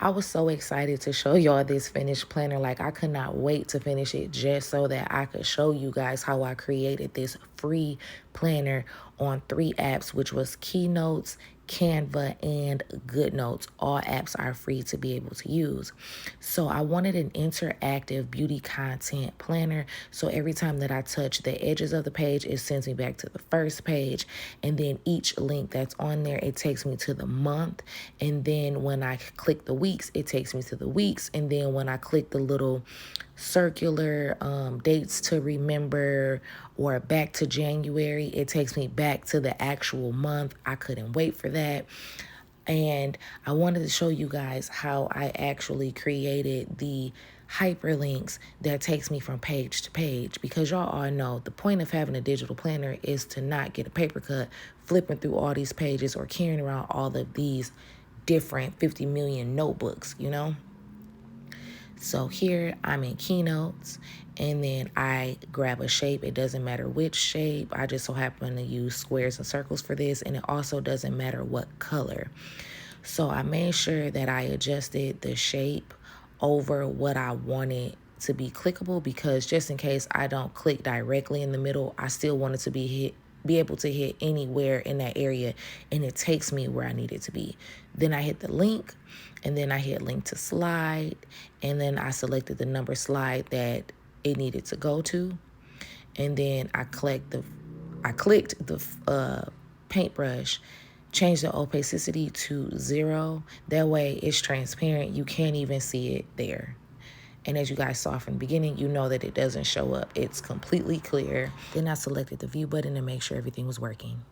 I was so excited to show y'all this finished planner. Like, I could not wait to finish it just so that I could show you guys how I created this free planner on 3 apps, which was Keynotes, Canva, and GoodNotes. All apps are free to be able to use. So I wanted an interactive beauty content planner. So every time that I touch the edges of the page, it sends me back to the first page. And then each link that's on there, it takes me to the month. And then when I click the weeks, it takes me to the weeks. And then when I click the little circular dates to remember or back to January, it takes me back to the actual month. I couldn't wait for that. And I wanted to show you guys how I actually created the hyperlinks that takes me from page to page, because y'all all know the point of having a digital planner is to not get a paper cut flipping through all these pages or carrying around all of these different 50 million notebooks, you know? So here I'm in Keynotes, and then I grab a shape. It doesn't matter which shape. I just so happen to use squares and circles for this, and it also doesn't matter what color. So I made sure that I adjusted the shape over what I wanted to be clickable, because just in case I don't click directly in the middle, I still want it to be able to hit anywhere in that area, and it takes me where I need it to be. Then I hit the link, and then I hit link to slide, and then I selected the number slide that it needed to go to, and then I clicked the paintbrush, change the opacity to 0. That way it's transparent. You can't even see it there. And as you guys saw from the beginning, you know that it doesn't show up. It's completely clear. Then I selected the view button to make sure everything was working.